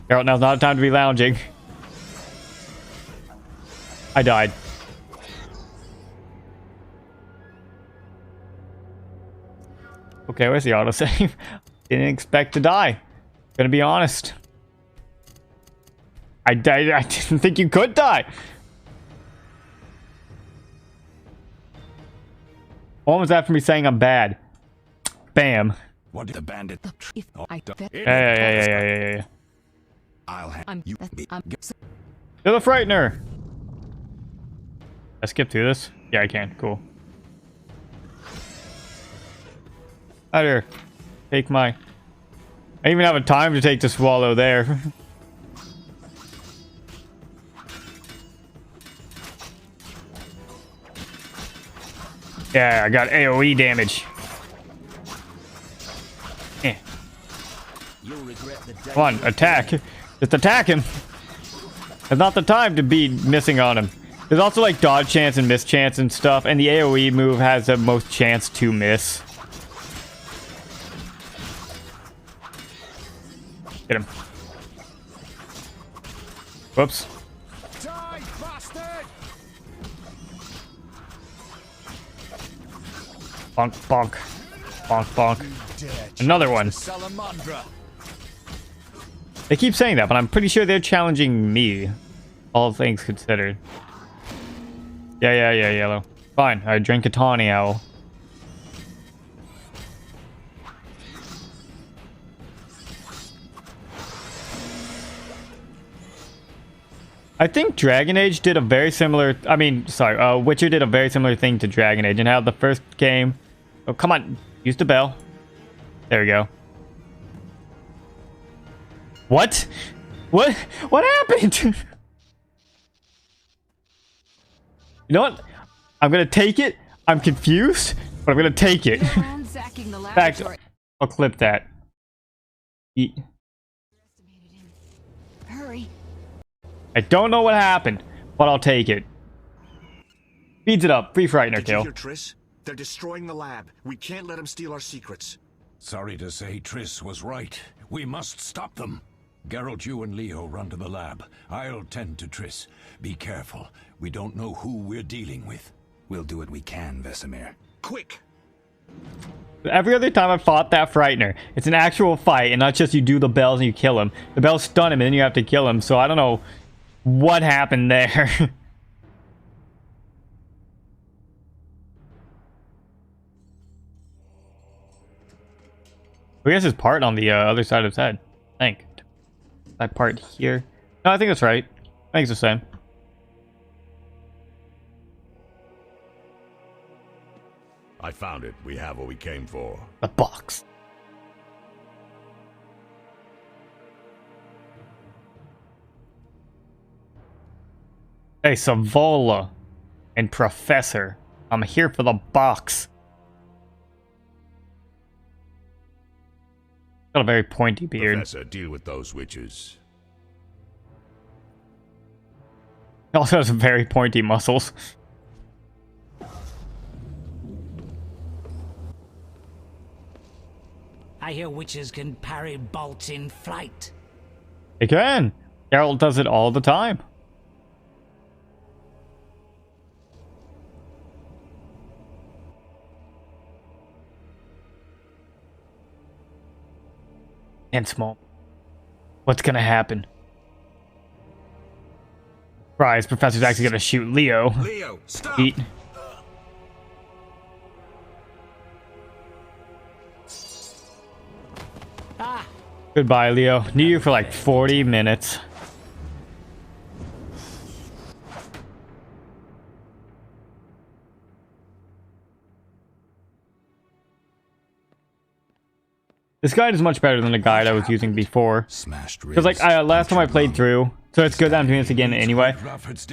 Geralt, now's not a time to be lounging. I died. Okay, where's the autosave? Didn't expect to die. Gonna be honest. I didn't think you could die. What was that for me saying I'm bad? Bam. What the bandit? Yeah. I'll have you. You're the Frightener. I skip through this? Yeah, I can. Cool. Out here. Take my... I didn't even have a time to take the swallow there. Yeah, I got AoE damage. Eh. Come on, attack. Just attack him. It's not the time to be missing on him. There's also like dodge chance and miss chance and stuff, and the AoE move has the most chance to miss. Get him. Whoops. Die, bastard! Bonk, bonk. Bonk, bonk. Another one. They keep saying that, but I'm pretty sure they're challenging me. All things considered. Yeah, yellow. Fine, I drink a Tawny Owl. I think Dragon Age did a very similar... I mean, sorry, Witcher did a very similar thing to Dragon Age, and how the first game... Oh, come on. Use the bell. There we go. What? What happened? You know what? I'm gonna take it. I'm confused, but I'm gonna take it. In fact, I'll clip that. Eat. Hurry. I don't know what happened, but I'll take it. Speeds it up. Free Frightener Did you kill. hear Triss? They're destroying the lab. We can't let them steal our secrets. Sorry to say, Triss was right. We must stop them. Geralt, you and Leo run to the lab. I'll tend to Triss. Be careful. We don't know who we're dealing with. We'll do what we can, Vesemir. Quick! Every other time I've fought that Frightener, it's an actual fight, and not just you do the bells and you kill him. The bells stun him, and then you have to kill him, so I don't know what happened there. I guess his part on the other side of his head. I think. That part here. No, I think that's right. I think it's the same. I found it. We have what we came for. The box. Hey, Savola and Professor. I'm here for the box. Got a very pointy beard. Professor, deal with those witches. He also has very pointy muscles. I hear witches can parry bolts in flight. They can. Geralt does it all the time. And small. What's gonna happen? Surprise, Professor's actually gonna shoot Leo. Leo, stop! Eat. Ah, Goodbye, Leo. Knew you for like 40 minutes. This guide is much better than the guide I was using before. Smashed ribs. Because like last time I played through, so it's good that I'm doing this again anyway.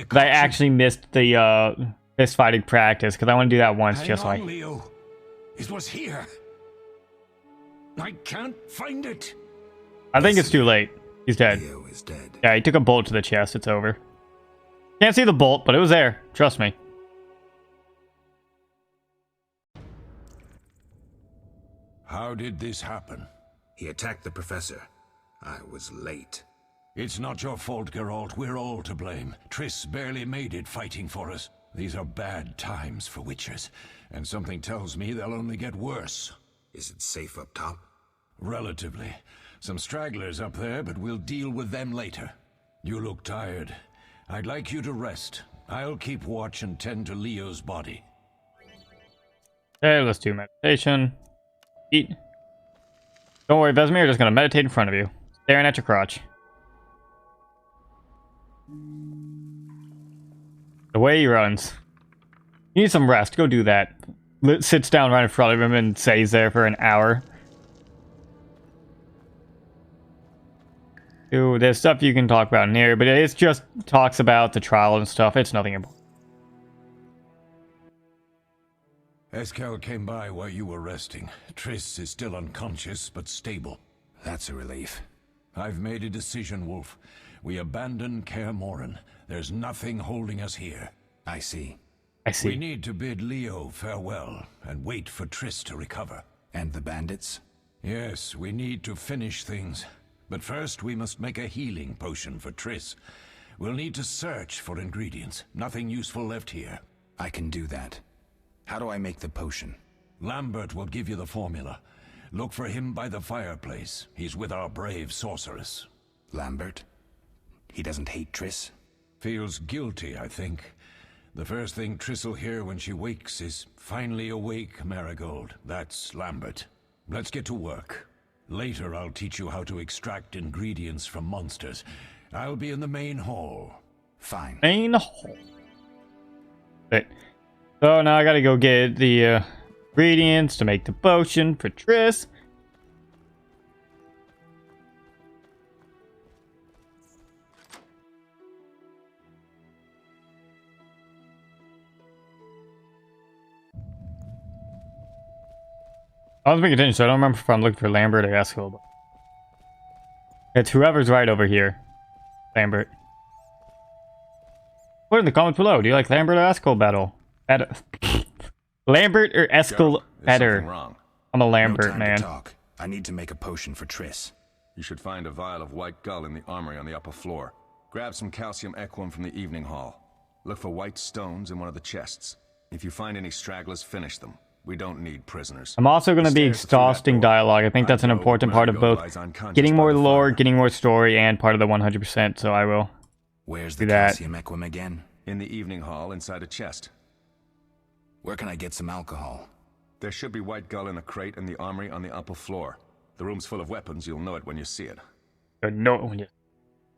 But I actually missed the fist fighting practice because I want to do that once, Hang just on, like. Leo. It was here. I can't find it. I think it's too late. He's dead. Leo is dead. Yeah, he took a bolt to the chest. It's over. Can't see the bolt, but it was there. Trust me. How did this happen? He attacked the professor. I was late. It's not your fault, Geralt. We're all to blame. Triss barely made it fighting for us. These are bad times for witchers, and something tells me they'll only get worse. Is it safe up top? Relatively. Some stragglers up there, but we'll deal with them later. You look tired. I'd like you to rest. I'll keep watch and tend to Leo's body. Okay, let's do meditation. Eat. Don't worry, Vesemir, just gonna meditate in front of you. Staring at your crotch. The way he runs. You need some rest. Go do that. Sits down right in front of him and stays there for an hour. Ooh, there's stuff you can talk about in here, but it's just talks about the trial and stuff. It's nothing important. Eskel came by while you were resting. Triss is still unconscious, but stable. That's a relief. I've made a decision, Wolf. We abandon Kaer Morhen. There's nothing holding us here. I see. I see. We need to bid Leo farewell and wait for Triss to recover. And the bandits? Yes, we need to finish things. But first, we must make a healing potion for Triss. We'll need to search for ingredients. Nothing useful left here. I can do that. How do I make the potion? Lambert will give you the formula. Look for him by the fireplace. He's with our brave sorceress. Lambert? He doesn't hate Triss? Feels guilty, I think. The first thing Triss will hear when she wakes is, "Finally awake, Marigold." That's Lambert. Let's get to work. Later, I'll teach you how to extract ingredients from monsters. I'll be in the main hall. Fine. Main hall. But, so now I gotta go get the ingredients to make the potion for Triss. I was paying attention, so I don't remember if I'm looking for Lambert or Eskel. It's whoever's right over here. Lambert. Put in the comments below. Do you like Lambert or Eskel better? Lambert or Eskel better? Wrong. I'm a Lambert, No time man. to talk. I need to make a potion for Triss. You should find a vial of white gull in the armory on the upper floor. Grab some calcium equum from the evening hall. Look for white stones in one of the chests. If you find any stragglers, finish them. We don't need prisoners. I'm also going to be The stairs through that exhausting door. dialogue. I think that's an know important part of Marigold both lies unconscious getting by more the lore, fire. getting more story, and part of the 100%, so I will. Where's Do the that. calcium equum again? In the evening hall, inside a chest. Where can I get some alcohol? There should be white gull in a crate in the armory on the upper floor. The room's full of weapons. You'll know it when you see it. No,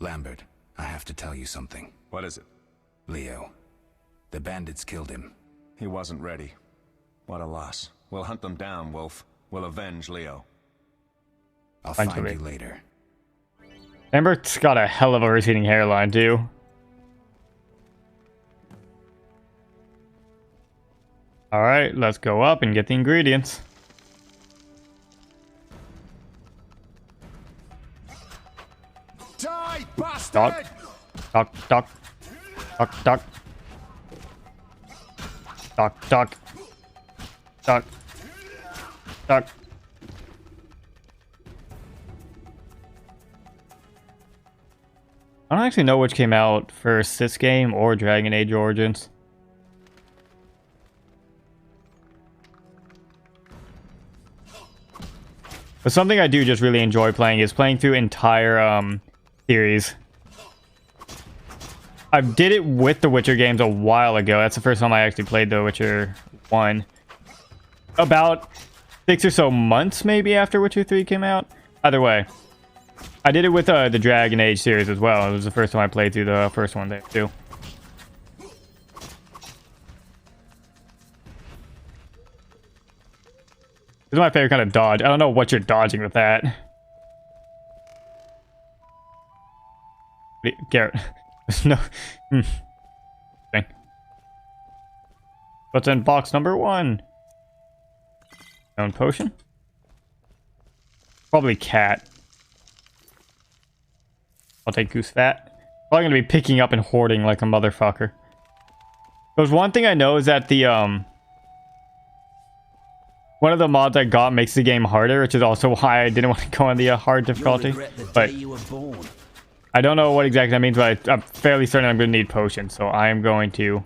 Lambert, I have to tell you something. What is it? Leo. The bandits killed him. He wasn't ready. What a loss. We'll hunt them down, Wolf. We'll avenge Leo. I'll Find find you you later. later. Lambert's got a hell of a receding hairline, too. Alright, let's go up and get the ingredients. Die, bastard! Doc. Doc. Doc. Duck, duck. Duck, duck. Duck. Duck. I don't actually know which came out first, this game or Dragon Age Origins. But something I do just really enjoy playing is playing through entire series. I did it with the Witcher games a while ago. That's the first time I actually played The Witcher 1. About 6 or so months maybe after Witcher 3 came out. Either way. I did it with the Dragon Age series as well. It was the first time I played through the first one there too. This is my favorite kind of dodge. I don't know what you're dodging with that. Garrett. There's no... thing. What's in box number 1? Known potion? Probably cat. I'll take goose fat. Probably gonna be picking up and hoarding like a motherfucker. There's one thing I know is that the one of the mods I got makes the game harder, which is also why I didn't want to go on the hard difficulty. But I don't know what exactly that means, but I'm fairly certain I'm gonna need potions, so I am going to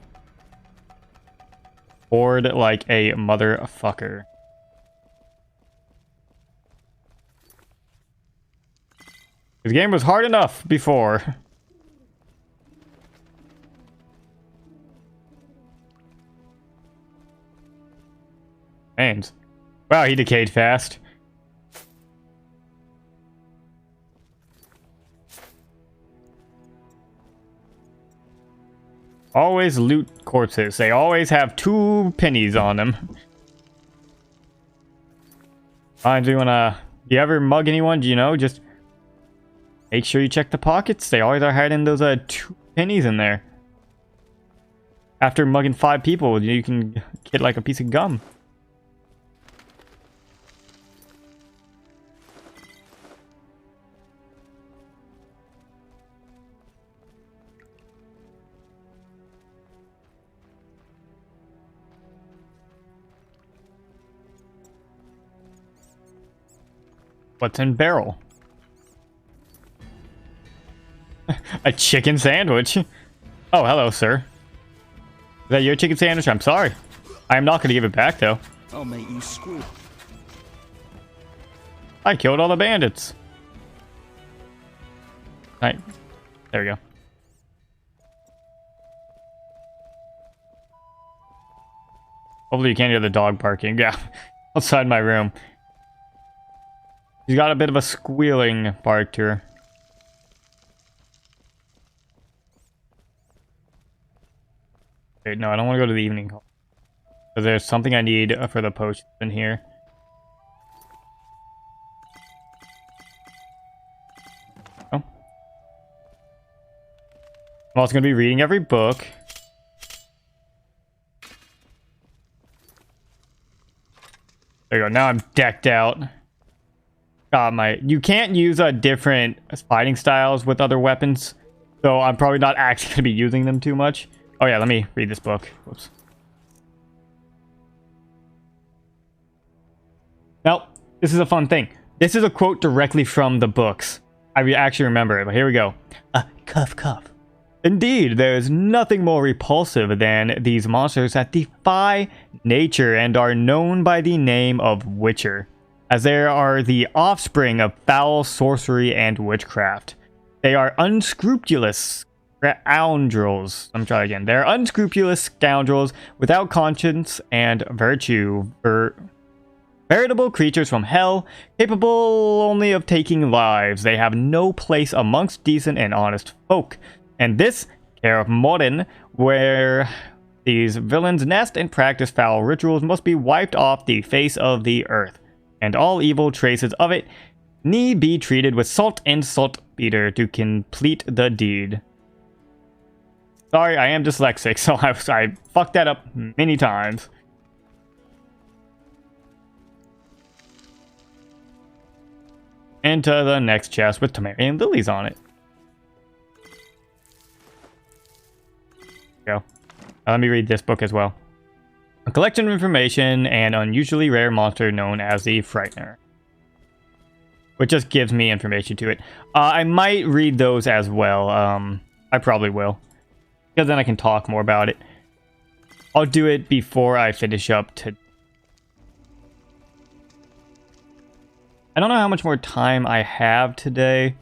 hoard like a motherfucker. The game was hard enough before. And wow, he decayed fast. Always loot corpses. They always have 2 pennies on them. Fine, do you wanna... Do you ever mug anyone? Do you know? Just... make sure you check the pockets. They always are hiding those 2 pennies in there. After mugging 5 people, you can get like a piece of gum. What's in barrel? A chicken sandwich? Oh, hello, sir. Is that your chicken sandwich? I'm sorry. I am not going to give it back, though. I'll make you squeal. I killed all the bandits. Right. There we go. Hopefully you can't hear the dog barking. Yeah. Outside my room. He's got a bit of a squealing bark to her. Wait, no, I don't want to go to the evening hall. Because there's something I need for the potions in here. Oh. I'm also going to be reading every book. There you go. Now I'm decked out. Got my... You can't use different fighting styles with other weapons. So I'm probably not actually going to be using them too much. Oh yeah, let me read this book. Whoops. Now, this is a fun thing. This is a quote directly from the books. I actually remember it, but here we go. Cuff, cuff. Indeed, there is nothing more repulsive than these monsters that defy nature and are known by the name of Witcher, as they are the offspring of foul sorcery and witchcraft. They are unscrupulous scoundrels. I'm trying again. They're unscrupulous scoundrels without conscience and virtue. Veritable creatures from hell, capable only of taking lives. They have no place amongst decent and honest folk. And this, Kaer Morhen, where these villains nest and practice foul rituals, must be wiped off the face of the earth. And all evil traces of it need be treated with salt and saltpeter to complete the deed. Sorry, I am dyslexic, so I fucked that up many times. Into the next chest with Temerian lilies on it. Go. Let me read this book as well. A collection of information and unusually rare monster known as the Frightener. Which just gives me information to it. I might read those as well. I probably will. Because then I can talk more about it. I'll do it before I finish up to... I don't know how much more time I have today.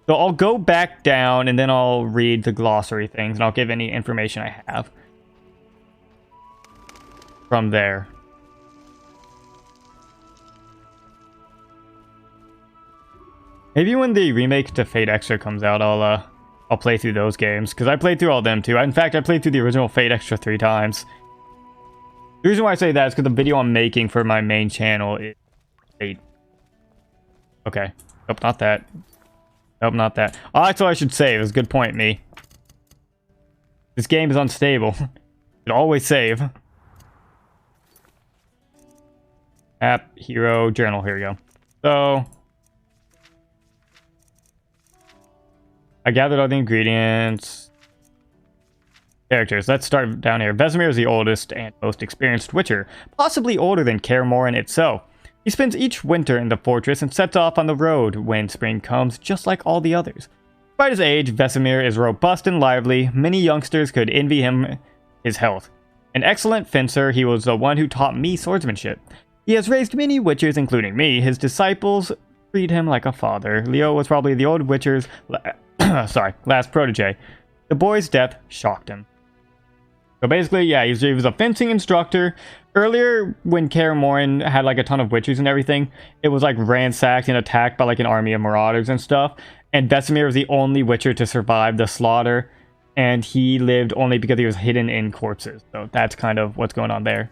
So I'll go back down and then I'll read the glossary things and I'll give any information I have from there. Maybe when the remake to Fate Extra comes out, I'll play through those games because I played through all them too. In fact, I played through the original Fate Extra 3 times. The reason why I say that is because the video I'm making for my main channel is Fate. Okay. Nope, not that. Nope, not that. Oh, that's what I should save. It's a good point, me. This game is unstable. Should always save. App, hero, journal. Here we go. So... I gathered all the ingredients. Characters. Let's start down here. Vesemir is the oldest and most experienced Witcher, possibly older than Kaer Morhen itself. He spends each winter in the fortress and sets off on the road when spring comes, just like all the others. Despite his age, Vesemir is robust and lively. Many youngsters could envy him his health. An excellent fencer, he was the one who taught me swordsmanship. He has raised many Witchers, including me. His disciples treat him like a father. Leo was probably the old Witcher's last protege. The boy's death shocked him. So basically, yeah, he was a fencing instructor. Earlier, when Kaer Morhen had like a ton of Witchers and everything, it was like ransacked and attacked by like an army of marauders and stuff. And Vesemir was the only Witcher to survive the slaughter. And he lived only because he was hidden in corpses. So that's kind of what's going on there.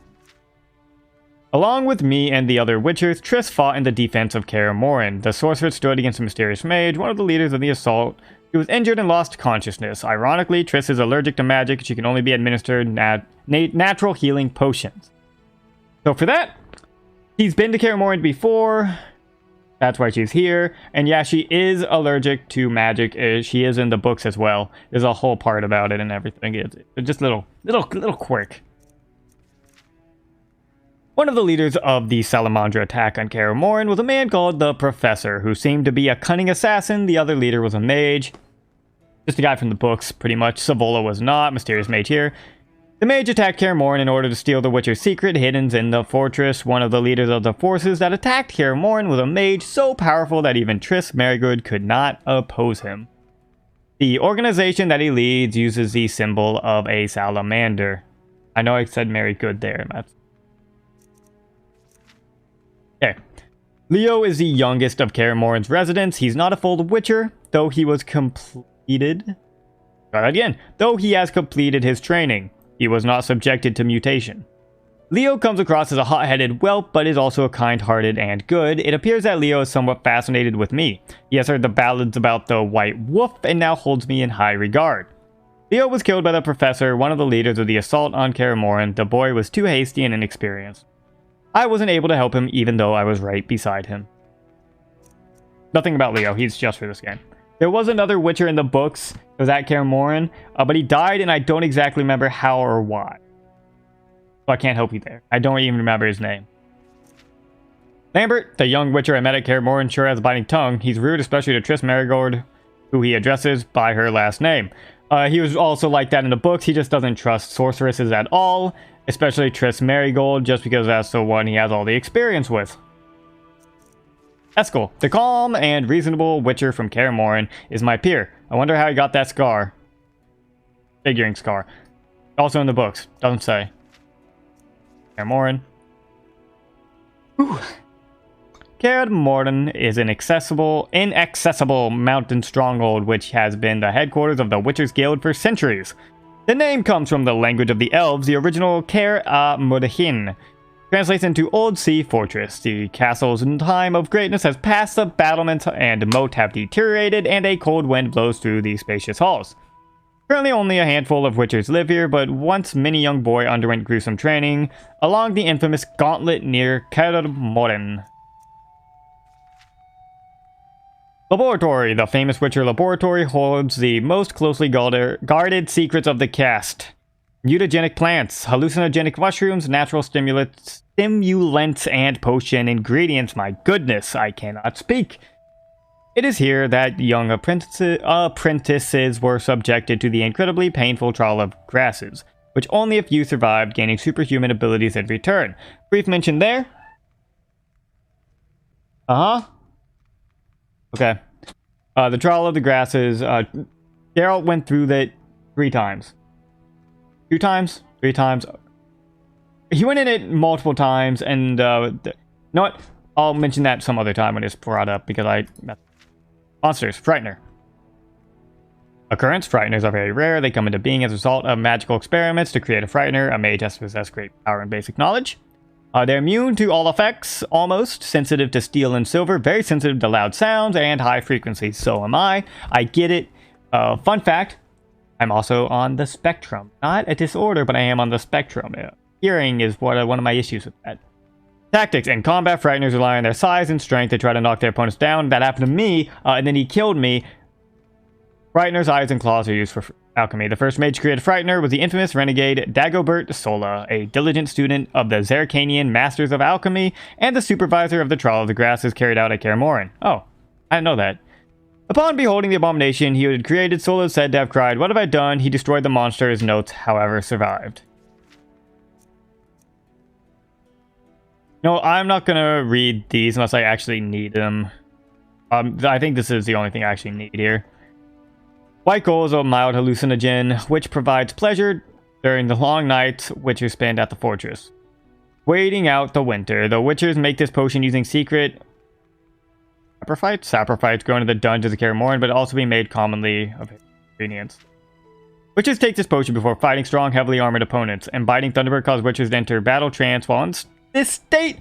Along with me and the other Witchers, Triss fought in the defense of Kaer Morhen. The sorcerer stood against a mysterious mage, one of the leaders of the assault. He was injured and lost consciousness. Ironically, Triss is allergic to magic. She can only be administered natural healing potions. So for that, he's been to Kaer Morhen before. That's why she's here. And yeah, she is allergic to magic. She is in the books as well. There's a whole part about it and everything. It's just little quirk. One of the leaders of the Salamandra attack on Kaer Morhen was a man called the Professor, who seemed to be a cunning assassin. The other leader was a mage. Just a guy from the books, pretty much. Savola was not. Mysterious mage here. The mage attacked Kaer Morhen in order to steal the Witcher's secret hidden in the fortress. One of the leaders of the forces that attacked Kaer Morhen was a mage so powerful that even Triss Merigold could not oppose him. The organization that he leads uses the symbol of a salamander. I know I said Merigold there, Matt. Okay. Leo is the youngest of Kaer Morhen's residents. He's not a full Witcher, though he was completed... Try that again. Though he has completed his training, he was not subjected to mutation. Leo comes across as a hot-headed whelp, but is also kind-hearted and good. It appears that Leo is somewhat fascinated with me. He has heard the ballads about the White Wolf, and now holds me in high regard. Leo was killed by the Professor, one of the leaders of the assault on Kaer Morhen. The boy was too hasty and inexperienced. I wasn't able to help him, even though I was right beside him. Nothing about Leo, he's just for this game. There was another Witcher in the books, it was at Kaer Morhen, but he died and I don't exactly remember how or why. So I can't help you there. I don't even remember his name. Lambert, the young Witcher I met at Kaer Morhen, sure has a biting tongue. He's rude, especially to Triss Merigold, who he addresses by her last name. He was also like that in the books, he just doesn't trust sorceresses at all. Especially Triss Merigold, just because that's the one he has all the experience with. Eskel, the calm and reasonable Witcher from Kaer Morhen, is my peer. I wonder how he got that scar. Figuring scar. Also in the books. Doesn't say. Kaer Morhen. Kaer Morhen is an inaccessible mountain stronghold which has been the headquarters of the Witchers Guild for centuries. The name comes from the language of the elves. The original Kaer Morhen translates into Old Sea Fortress. The castle's time of greatness has passed. The battlements and moat have deteriorated, and a cold wind blows through the spacious halls. Currently only a handful of Witchers live here, but once many young boy underwent gruesome training along the infamous gauntlet near Kaer Morhen. Laboratory. The famous Witcher Laboratory holds the most closely guarded secrets of the cast. Mutagenic plants, hallucinogenic mushrooms, natural stimulants, and potion ingredients. My goodness, I cannot speak. It is here that young apprentices were subjected to the incredibly painful trial of grasses, which only a few survived, gaining superhuman abilities in return. Brief mention there. Okay. The trial of the grasses, Geralt went through that 3 times. 2 times? 3 times? He went in it multiple times, and, you know what? I'll mention that some other time when it's brought up, because Monsters. Frightener. Occurrence. Frighteners are very rare. They come into being as a result of magical experiments. To create a Frightener, a mage has to possess great power and basic knowledge. They're immune to all effects, almost. Sensitive to steel and silver. Very sensitive to loud sounds and high frequencies. So am I. I get it. Fun fact. I'm also on the spectrum. Not a disorder, but I am on the spectrum. Hearing is one of my issues with that. Tactics. In combat, Frighteners rely on their size and strength to try to knock their opponents down. That happened to me, and then he killed me. Frighteners' eyes and claws are used for alchemy. The first mage to create a Frightener was the infamous renegade Dagobert Sola, a diligent student of the Zerkanian Masters of Alchemy and the supervisor of the Trial of the Grasses carried out at Kaer Morhen. Oh, I didn't know that. Upon beholding the abomination he had created, Sola is said to have cried, "What have I done?" He destroyed the monster. His notes, however, survived. No, I'm not gonna read these unless I actually need them. I think this is the only thing I actually need here. White gold is a mild hallucinogen, which provides pleasure during the long nights Witchers spend at the fortress. Waiting out the winter, the Witchers make this potion using secret saprophytes grown in the dungeons of Kaer Morhen, but also being made commonly of ingredients. Witchers take this potion before fighting strong, heavily armored opponents, and biting Thunderbird causes Witchers to enter battle trance. While in this state,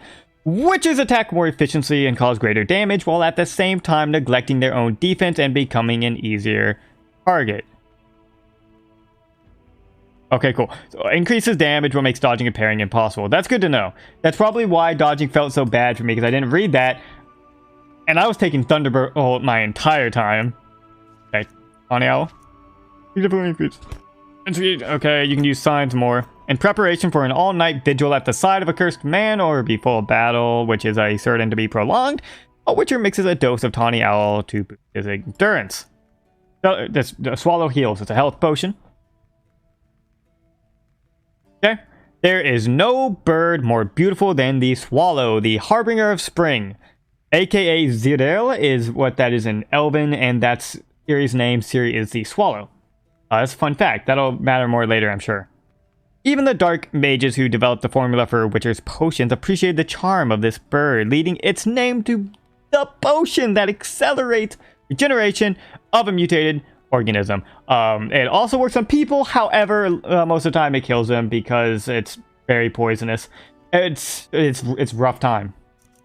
Witchers attack more efficiently and cause greater damage, while at the same time neglecting their own defense and becoming an easier target. Okay, cool. So increases damage, what makes dodging and parrying impossible. That's good to know. That's probably why dodging felt so bad for me, because I didn't read that. And I was taking Thunderbolt my entire time. Okay, Tawny Owl. Okay, you can use signs more. In preparation for an all-night vigil at the side of a cursed man or before battle, which is certain to be prolonged, a Witcher mixes a dose of Tawny Owl to boost his endurance. So, this Swallow heals. It's a health potion. Okay. There is no bird more beautiful than the swallow, the harbinger of spring. AKA Zirel is what that is in Elven, and that's Ciri's name. Ciri is the swallow. That's a fun fact. That'll matter more later, I'm sure. Even the dark mages who developed the formula for Witcher's potions appreciated the charm of this bird, leading its name to the potion that accelerates regeneration of a mutated organism. It also works on people, however, most of the time it kills them because it's very poisonous. It's rough time.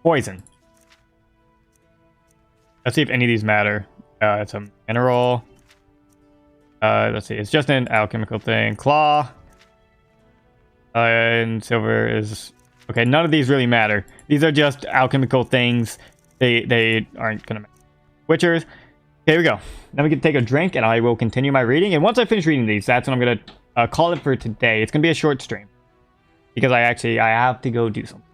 Poison. Let's see if any of these matter. It's a mineral. Let's see. It's just an alchemical thing. Claw. And silver is... Okay, none of these really matter. These are just alchemical things. They aren't going to matter. Witchers. Okay, here we go. Now we can take a drink and I will continue my reading. And once I finish reading these, that's when I'm going to call it for today. It's going to be a short stream. Because I have to go do something.